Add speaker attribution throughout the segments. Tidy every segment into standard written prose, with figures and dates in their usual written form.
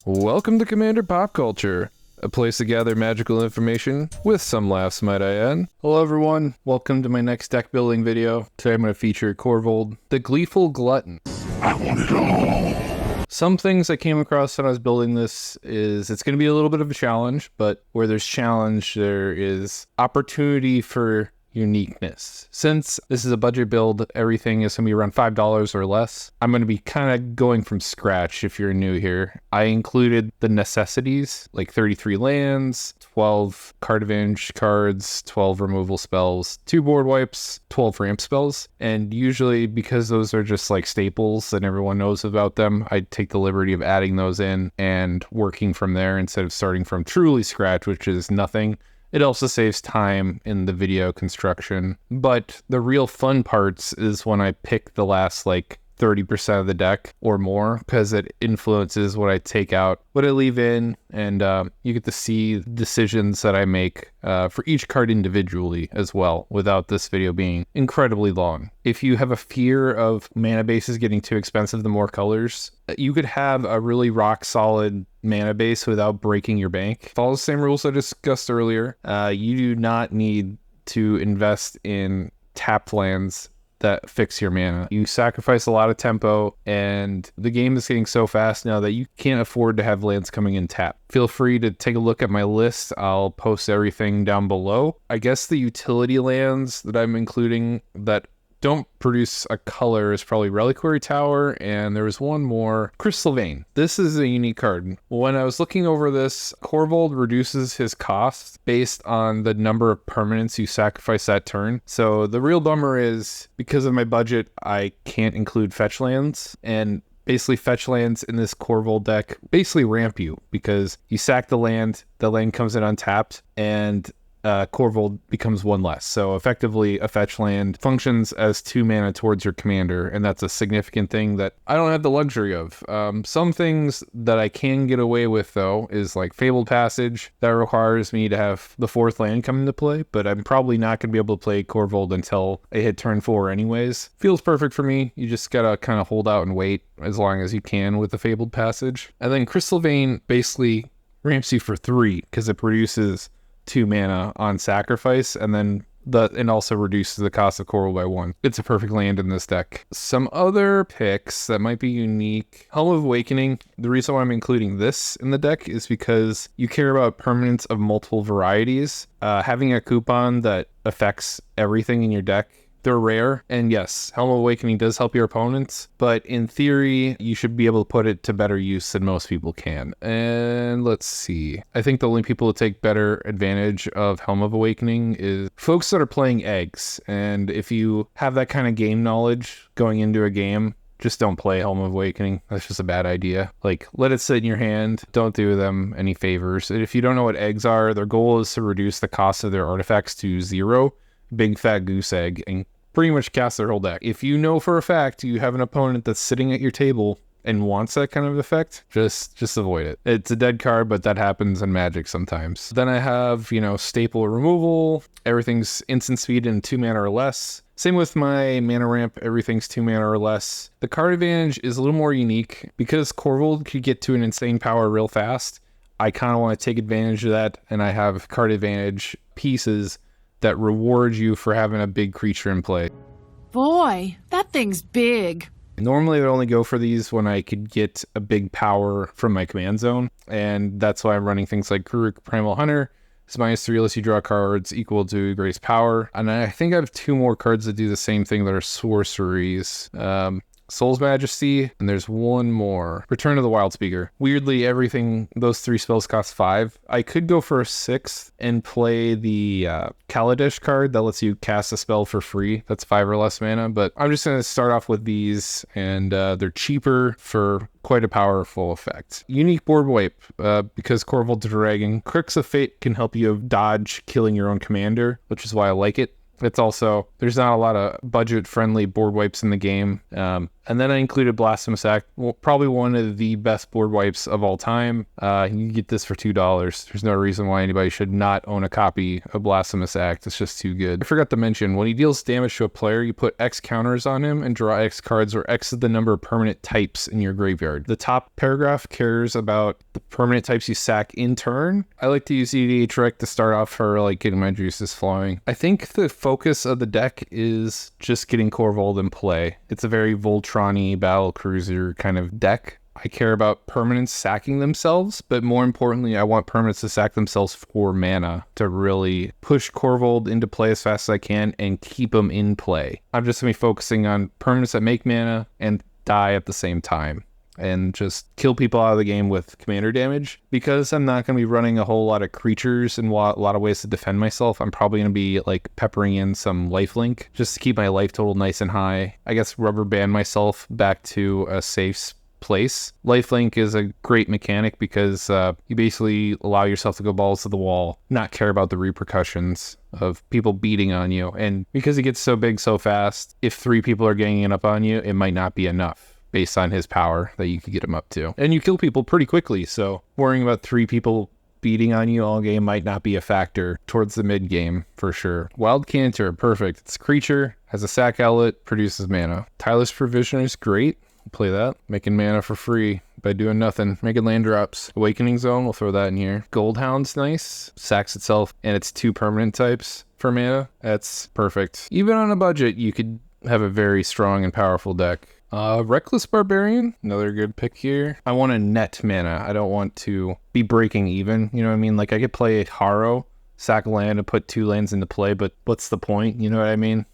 Speaker 1: Welcome to Commander Pop Culture, a place to gather magical information with some laughs, might I add. Hello everyone, welcome to my next deck building video. Today I'm going to feature Korvold, the Gleeful Glutton.
Speaker 2: I want it all.
Speaker 1: Some things I came across when I was building this is it's going to be a little bit of a challenge, but where there's challenge, there is opportunity for uniqueness. Since this is a budget build, everything is going to be around $5 or less. I'm going to be kind of going from scratch if you're new here. I included the necessities, like 33 lands, 12 card advantage cards, 12 removal spells, 2 board wipes, 12 ramp spells. And usually, because those are just like staples and everyone knows about them, I take the liberty of adding those in and working from there instead of starting from truly scratch, which is nothing. It also saves time in the video construction, but the real fun parts is when I pick the last like 30% of the deck or more, because it influences what I take out, what I leave in, and you get to see decisions that I make for each card individually as well, without this video being incredibly long. If you have a fear of mana bases getting too expensive the more colors, you could have a really rock solid mana base without breaking your bank. Follow the same rules I discussed earlier. You do not need to invest in tapped lands that fix your mana. You sacrifice a lot of tempo, and the game is getting so fast now that you can't afford to have lands coming in tap. Feel free to take a look at my list. I'll post everything down below. I guess the utility lands that I'm including that don't produce a color is probably Reliquary Tower, and there was one more, Crystal Vein. This is a unique card. When I was looking over this, Korvold reduces his cost based on the number of permanents you sacrifice that turn. So the real bummer is, because of my budget, I can't include fetch lands, and basically fetch lands in this Korvold deck basically ramp you, because you sack the land comes in untapped, and Korvold becomes one less. So effectively, a fetch land functions as 2 mana towards your commander, and that's a significant thing that I don't have the luxury of. Some things that I can get away with, though, is like Fabled Passage. That requires me to have the 4th land come into play, but I'm probably not going to be able to play Korvold until I hit turn 4 anyways. Feels perfect for me. You just gotta kind of hold out and wait as long as you can with the Fabled Passage. And then Crystal Vein basically ramps you for 3, because it produces 2 mana on sacrifice, and then and also reduces the cost of Korvold by 1. It's a perfect land in this deck. Some other picks that might be unique. Helm of Awakening. The reason why I'm including this in the deck is because you care about permanents of multiple varieties. Having a coupon that affects everything in your deck, they're rare, and yes, Helm of Awakening does help your opponents, but in theory, you should be able to put it to better use than most people can. And let's see. I think the only people who take better advantage of Helm of Awakening is folks that are playing eggs, and if you have that kind of game knowledge going into a game, just don't play Helm of Awakening. That's just a bad idea. Like, let it sit in your hand. Don't do them any favors. And if you don't know what eggs are, their goal is to reduce the cost of their artifacts to 0. Big fat goose egg, and pretty much cast their whole deck. If you know for a fact you have an opponent that's sitting at your table and wants that kind of effect, just avoid it. It's a dead card, but that happens in Magic sometimes. Then I have, staple removal. Everything's instant speed in 2 mana or less. Same with my mana ramp, everything's 2 mana or less. The card advantage is a little more unique because Korvold could get to an insane power real fast. I kind of want to take advantage of that, and I have card advantage pieces that reward you for having a big creature in play.
Speaker 3: Boy, that thing's big.
Speaker 1: Normally I would only go for these when I could get a big power from my command zone, and that's why I'm running things like Karuk Primal Hunter. It's -3 unless you draw cards equal to Grace Power. And I think I have 2 more cards that do the same thing that are sorceries. Soul's Majesty, and there's one more. Return of the Wild Speaker. Weirdly, those 3 spells cost 5. I could go for a 6th and play the Kaladesh card that lets you cast a spell for free. That's 5 or less mana, but I'm just going to start off with these, and they're cheaper for quite a powerful effect. Unique board wipe, because Korvold's a dragon. Crooks of Fate can help you dodge killing your own commander, which is why I like it. It's also, there's not a lot of budget-friendly board wipes in the game. And then I included Blasphemous Act, probably one of the best board wipes of all time. You can get this for $2. There's no reason why anybody should not own a copy of Blasphemous Act. It's just too good. I forgot to mention, when he deals damage to a player, you put X counters on him and draw X cards, where X is the number of permanent types in your graveyard. The top paragraph cares about the permanent types you sack in turn. I like to use EDH Rec to start off for like getting my juices flowing. I think the focus of the deck is just getting Korvold in play. It's a very Voltron battle cruiser kind of deck. I care about permanents sacking themselves, but more importantly, I want permanents to sack themselves for mana to really push Korvold into play as fast as I can and keep them in play. I'm just going to be focusing on permanents that make mana and die at the same time, and just kill people out of the game with commander damage. Because I'm not going to be running a whole lot of creatures and a lot of ways to defend myself, I'm probably going to be like peppering in some lifelink just to keep my life total nice and high. I guess rubber band myself back to a safe place. Lifelink is a great mechanic because you basically allow yourself to go balls to the wall, not care about the repercussions of people beating on you. And because it gets so big so fast, if 3 people are ganging up on you, it might not be enough based on his power that you could get him up to. And you kill people pretty quickly, so worrying about 3 people beating on you all game might not be a factor towards the mid game for sure. Wild Canter, perfect. It's a creature, has a sack outlet, produces mana. Tireless Provisioner is great. Play that. Making mana for free by doing nothing. Making land drops. Awakening Zone, we'll throw that in here. Goldhound's nice. Sacks itself, and it's 2 permanent types for mana. That's perfect. Even on a budget, you could have a very strong and powerful deck. Reckless Barbarian, another good pick here. I want to net mana. I don't want to be breaking even. You know what I mean? Like, I could play Harrow, sack a land, and put 2 lands into play, but what's the point? You know what I mean?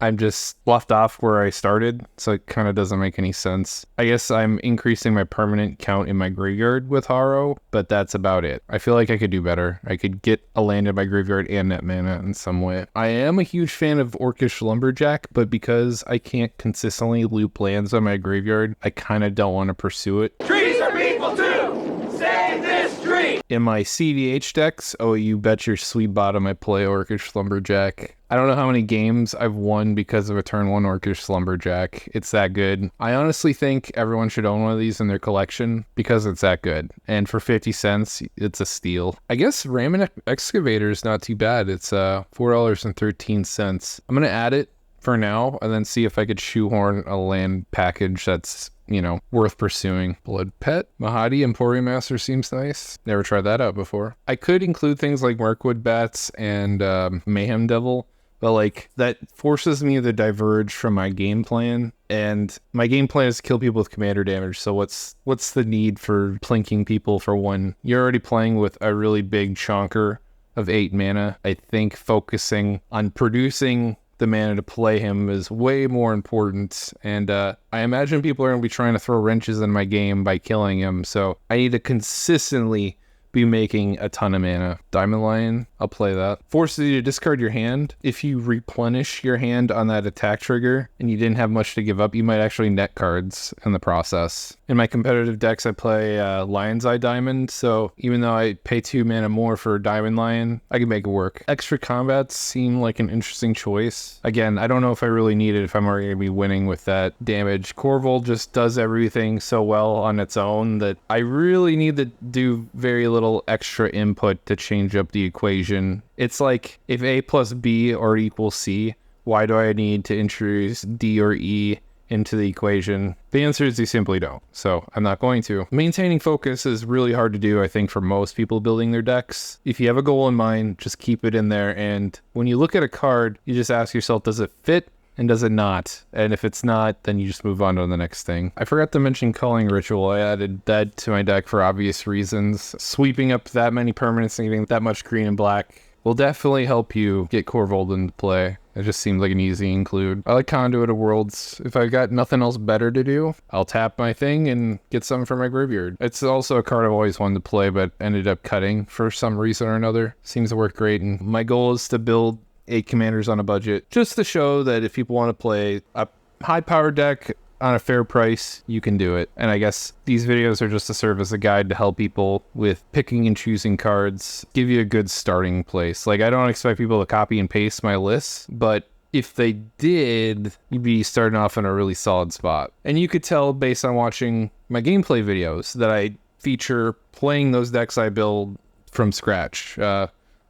Speaker 1: I'm just left off where I started, so it kind of doesn't make any sense. I guess I'm increasing my permanent count in my graveyard with Harrow, but that's about it. I feel like I could do better. I could get a land in my graveyard and net mana in some way. I am a huge fan of Orcish Lumberjack, but because I can't consistently loop lands on my graveyard, I kind of don't want to pursue it.
Speaker 4: Trees are people too! Save this tree!
Speaker 1: In my CDH decks, oh, you bet your sweet bottom I play Orcish Lumberjack. I don't know how many games I've won because of a turn 1 Orcish Lumberjack. It's that good. I honestly think everyone should own one of these in their collection because it's that good. And for 50 cents, it's a steal. I guess Ramen Excavator is not too bad. It's $4.13. I'm going to add it for now and then see if I could shoehorn a land package that's, you know, worth pursuing. Blood Pet, Mahadi, Emporium Master seems nice. Never tried that out before. I could include things like Mirkwood Bats and Mayhem Devil, but like that forces me to diverge from my game plan, and my game plan is to kill people with commander damage. So what's the need for plinking people for 1? You're already playing with a really big chonker of 8 mana. I think focusing on producing the mana to play him is way more important, and I imagine people are going to be trying to throw wrenches in my game by killing him, so I need to consistently be making a ton of mana. Diamond Lion, I'll play that. Forces you to discard your hand. If you replenish your hand on that attack trigger and you didn't have much to give up, you might actually net cards in the process. In my competitive decks, I play Lion's Eye Diamond, so even though I pay 2 mana more for Diamond Lion, I can make it work. Extra combats seem like an interesting choice. Again, I don't know if I really need it if I'm already going to be winning with that damage. Korvold just does everything so well on its own that I really need to do very little extra input to change up the equation. It's like if A plus B are equals C, why do I need to introduce D or E into the equation? The answer is you simply don't, so I'm not going to. Maintaining focus is really hard to do, I think, for most people building their decks. If you have a goal in mind, just keep it in there, and when you look at a card, you just ask yourself, does it fit? And does it not? And if it's not, then you just move on to the next thing. I forgot to mention Culling Ritual. I added that to my deck for obvious reasons. Sweeping up that many permanents and getting that much green and black will definitely help you get Korvold into play. It just seemed like an easy include. I like Conduit of Worlds. If I've got nothing else better to do, I'll tap my thing and get something from my graveyard. It's also a card I've always wanted to play, but ended up cutting for some reason or another. Seems to work great, and my goal is to build 8 commanders on a budget, just to show that if people want to play a high power deck, on a fair price, you can do it. And I guess these videos are just to serve as a guide to help people with picking and choosing cards, give you a good starting place. Like, I don't expect people to copy and paste my lists, but if they did, you'd be starting off in a really solid spot. And you could tell based on watching my gameplay videos that I feature playing those decks I build from scratch,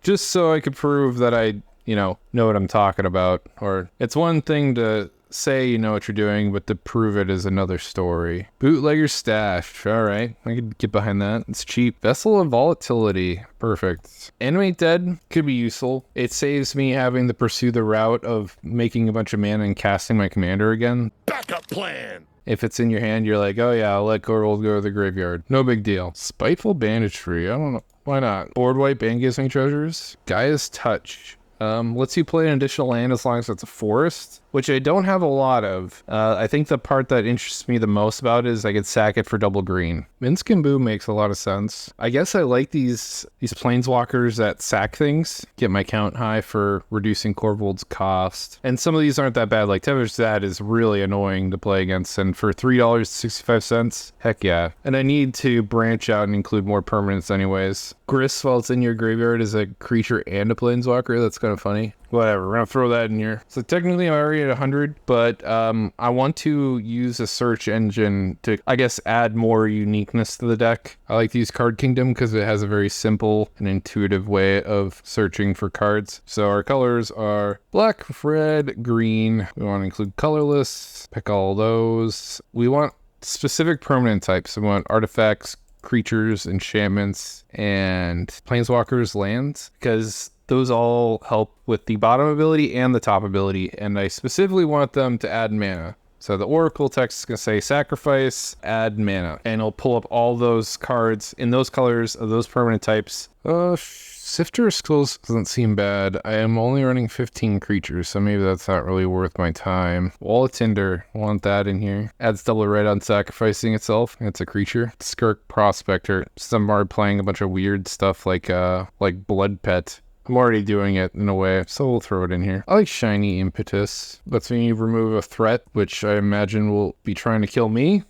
Speaker 1: just so I could prove that I, know what I'm talking about. Or it's one thing to say you know what you're doing, but to prove it is another story. Bootlegger stash. All right, I could get behind that. It's cheap. Vessel of Volatility. Perfect. Animate Dead could be useful. It saves me having to pursue the route of making a bunch of mana and casting my commander again.
Speaker 2: Backup plan.
Speaker 1: If it's in your hand, you're like, oh yeah, I'll let Korvold go to the graveyard. No big deal. Spiteful Bandage Tree. I don't know. Why not? Board wipe and gives me treasures. Gaia's Touch. Lets you play an additional land as long as it's a forest, which I don't have a lot of. I think the part that interests me the most about it is I could sack it for double green. Minsk and Boo makes a lot of sense. I guess I like these planeswalkers that sack things, get my count high for reducing Korvold's cost. And some of these aren't that bad. Like Tevish Zad is really annoying to play against, and for $3.65, heck yeah. And I need to branch out and include more permanents anyways. Grist, while it's in your graveyard, is a creature and a planeswalker. That's kind of funny. Whatever, we're gonna throw that in here. So technically I'm already at 100, but I want to use a search engine to, I guess, add more uniqueness to the deck. I like to use Card Kingdom because it has a very simple and intuitive way of searching for cards. So our colors are black, red, green. We want to include colorless, pick all those. We want specific permanent types. We want artifacts, creatures, enchantments, and planeswalkers, lands, because those all help with the bottom ability and the top ability, and I specifically want them to add mana. So the Oracle text is going to say sacrifice, add mana, and it'll pull up all those cards in those colors of those permanent types. Sifter of Skulls doesn't seem bad. I am only running 15 creatures, so maybe that's not really worth my time. Wall of Tinder, want that in here. Adds double red on sacrificing itself. It's a creature. Skirk Prospector. Some are playing a bunch of weird stuff like Blood Pet. I'm already doing it in a way, so we'll throw it in here. I like Shiny Impetus. Lets me remove a threat, which I imagine will be trying to kill me.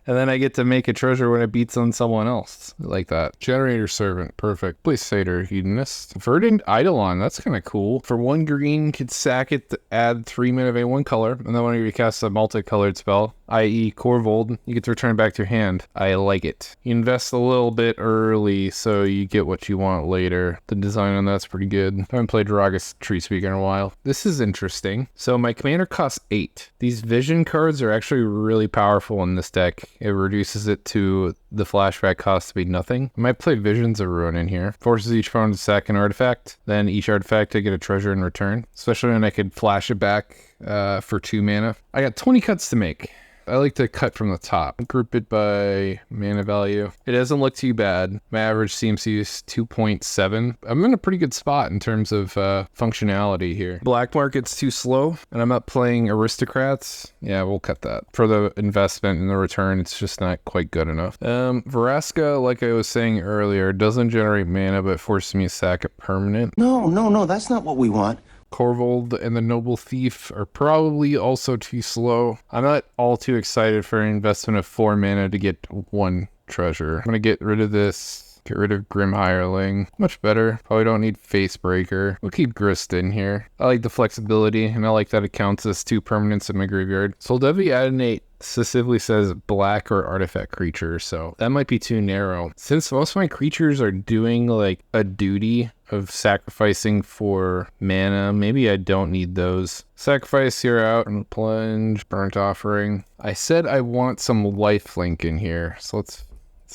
Speaker 1: And then I get to make a treasure when it beats on someone else. I like that. Generator Servant, perfect. Place Satyr, Hedonist. Verdant Eidolon, that's kind of cool. For 1 green, could sack it to add 3 mana of one color. And then when you cast a multicolored spell, i.e. Korvold, you get to return it back to your hand. I like it. You invest a little bit early so you get what you want later. The design on that's pretty good. I haven't played Ragas Treespeak in a while. This is interesting. So my commander costs 8. These vision cards are actually really powerful in this deck. It reduces it to the flashback cost to be nothing. I might play Visions of Ruin in here. Forces each opponent to sack an artifact. Then each artifact to get a treasure in return. Especially when I could flash it back for 2 mana. I got 20 cuts to make. I like to cut from the top. Group it by mana value. It doesn't look too bad. My average CMC is 2.7. I'm in a pretty good spot in terms of functionality here. Black market's too slow, and I'm not playing Aristocrats. Yeah, we'll cut that. For the investment and the return, it's just not quite good enough. Vraska, like I was saying earlier, doesn't generate mana, but forces me to sack a permanent.
Speaker 5: No, that's not what we want.
Speaker 1: Korvold and the Noble Thief are probably also too slow. I'm not all too excited for an investment of 4 mana to get 1 treasure. I'm going to get rid of this. Get rid of Grim Hireling. Much better. Probably don't need Facebreaker. We'll keep Grist in here. I like the flexibility, and I like that it counts as 2 permanents in my graveyard. Soldevi Adonate specifically says black or artifact creature, so that might be too narrow. Since most of my creatures are doing like a duty of sacrificing for mana, maybe I don't need those. Sacrifice, you're out, and plunge, burnt offering. I said I want some lifelink in here, so let's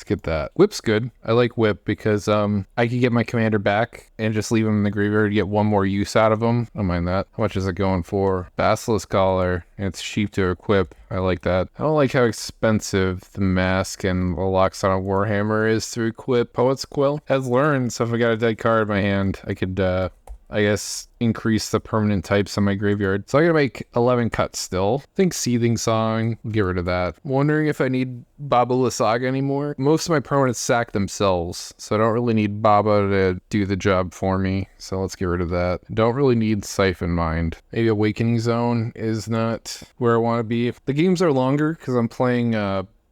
Speaker 1: get that. Whip's good. I like Whip because I could get my commander back and just leave him in the graveyard to get 1 more use out of him. I don't mind that. How much is it going for? Basilisk Collar. It's cheap to equip. I like that. I don't like how expensive the mask and the Locks on a Warhammer is to equip. Poet's Quill has learned, so if I got a dead card in my hand, I could I guess, increase the permanent types on my graveyard. So I'm gonna make 11 cuts still. I think Seething Song, get rid of that. Wondering if I need Baba Lysaga anymore. Most of my permanents sack themselves, so I don't really need Baba to do the job for me. So let's get rid of that. Don't really need Siphon Mind. Maybe Awakening Zone is not where I want to be. The games are longer because I'm playing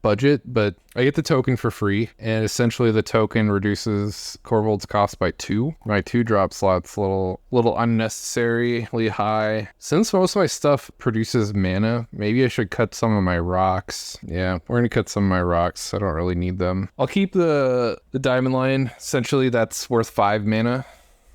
Speaker 1: budget, but I get the token for free, and essentially the token reduces Korvold's cost by 2. My 2 drop slot's a little unnecessarily high. Since most of my stuff produces mana, maybe I should cut some of my rocks. Yeah, we're gonna cut some of my rocks. I don't really need them. I'll keep the Diamond Lion. Essentially that's worth 5 mana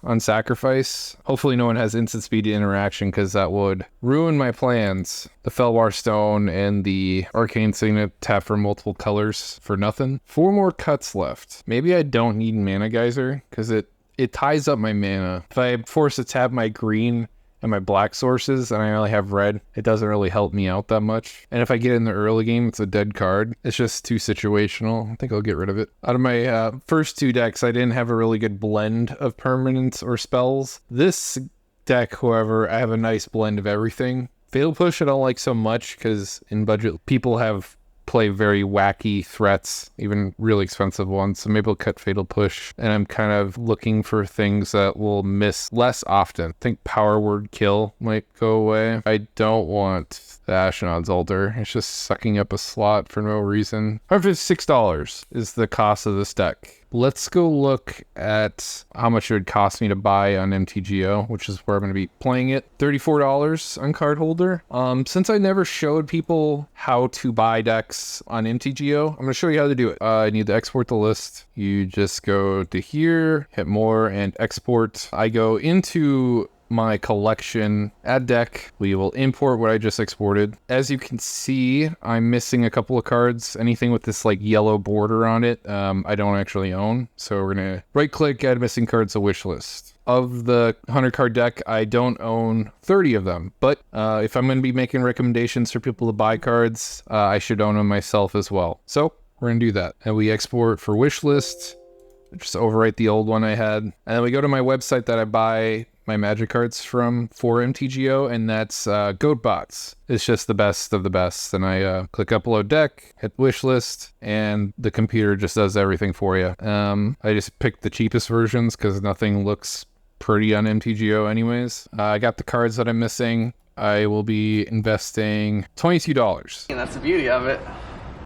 Speaker 1: on sacrifice. Hopefully no one has instant speed interaction, because that would ruin my plans. The Felwar Stone and the Arcane Signet tap for multiple colors for nothing. 4 more cuts left. Maybe I don't need Mana Geyser, because it ties up my mana. If I force to tap my green and my black sources and I only have red, it doesn't really help me out that much. And if I get in the early game, it's a dead card. It's just too situational. I think I'll get rid of it. Out of my first 2 decks, I didn't have a really good blend of permanents or spells. This deck, however, I have a nice blend of everything. Fatal Push I don't like so much, because in budget people play very wacky threats, even really expensive ones. So maybe I'll cut Fatal Push, and I'm kind of looking for things that will miss less often. I think Power Word Kill might go away. I don't want the Ashnod's Altar. It's just sucking up a slot for no reason. $156 is the cost of this deck. Let's go look at how much it would cost me to buy on MTGO, which is where I'm going to be playing it. $34 on Card Holder. Since I never showed people how to buy decks on MTGO, I'm going to show you how to do it. I need to export the list. You just go to here, hit more, and export. I go into my collection, add deck. We will import what I just exported. As you can see, I'm missing a couple of cards. Anything with this like yellow border on it, I don't actually own. So we're gonna right click, add missing cards to wish list. Of the 100 card deck, I don't own 30 of them, but if I'm going to be making recommendations for people to buy cards, I should own them myself as well. So we're going to do that. And we export for wish list, just overwrite the old one I had. And then we go to my website that I buy my Magic cards from for MTGO, and that's Goatbots. It's just the best of the best. And I click upload deck, hit wish list, and the computer just does everything for you. I just picked the cheapest versions because nothing looks pretty on MTGO anyways. I got the cards that I'm missing. I will be investing $22.
Speaker 6: And that's the beauty of it.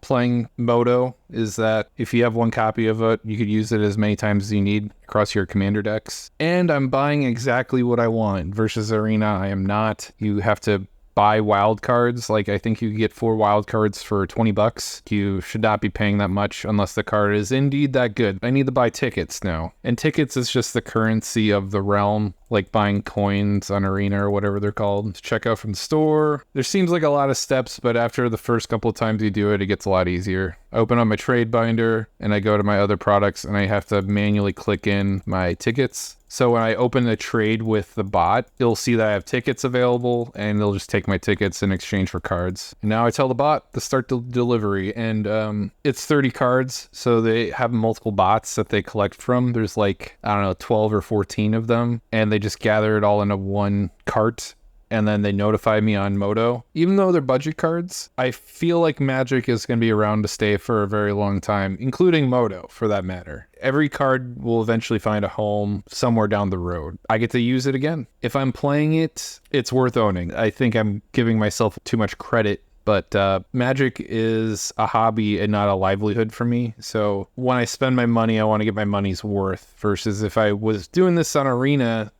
Speaker 1: Playing Moto is that if you have 1 copy of it, you could use it as many times as you need across your commander decks. And I'm buying exactly what I want. Versus Arena, I am not. You have to buy wild cards. Like, I think you get 4 wild cards for $20. You should not be paying that much unless the card is indeed that good. I need to buy tickets now. And tickets is just the currency of the realm, like buying coins on Arena or whatever they're called. Check out from the store. There seems like a lot of steps, but after the first couple of times you do it, it gets a lot easier. I open up my trade binder and I go to my other products and I have to manually click in my tickets. So when I open the trade with the bot, it'll see that I have tickets available and they'll just take my tickets in exchange for cards. And now I tell the bot to start the delivery, and it's 30 cards. So they have multiple bots that they collect from. There's like, I don't know, 12 or 14 of them, and they just gather it all into one cart. And then they notify me on Moto. Even though they're budget cards, I feel like Magic is going to be around to stay for a very long time, including Moto for that matter. Every card will eventually find a home somewhere down the road. I get to use it again. If I'm playing it, it's worth owning. I think I'm giving myself too much credit, but Magic is a hobby and not a livelihood for me. So when I spend my money, I want to get my money's worth, versus if I was doing this on Arena,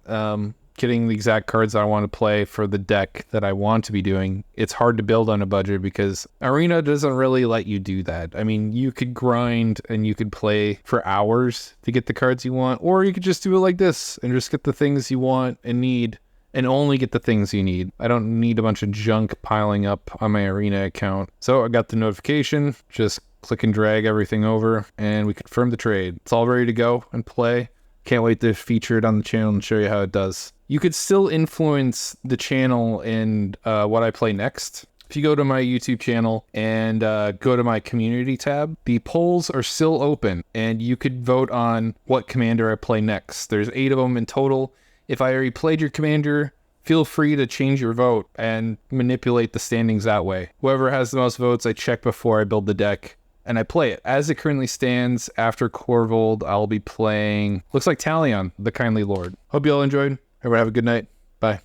Speaker 1: getting the exact cards I want to play for the deck that I want to be doing, it's hard to build on a budget because Arena doesn't really let you do that. I mean, you could grind and you could play for hours to get the cards you want, or you could just do it like this and just get the things you want and need, and only get the things you need. I don't need a bunch of junk piling up on my Arena account. So I got the notification, just click and drag everything over, and we confirm the trade. It's all ready to go and play. Can't wait to feature it on the channel and show you how it does. You could still influence the channel and what I play next. If you go to my YouTube channel and go to my community tab, the polls are still open and you could vote on what commander I play next. There's 8 of them in total, If I already played your commander, feel free to change your vote and manipulate the standings that way. Whoever has the most votes, I check before I build the deck, and I play it. As it currently stands, after Korvold, I'll be playing, looks like Talion, the Kindly Lord. Hope you all enjoyed. Everyone have a good night. Bye.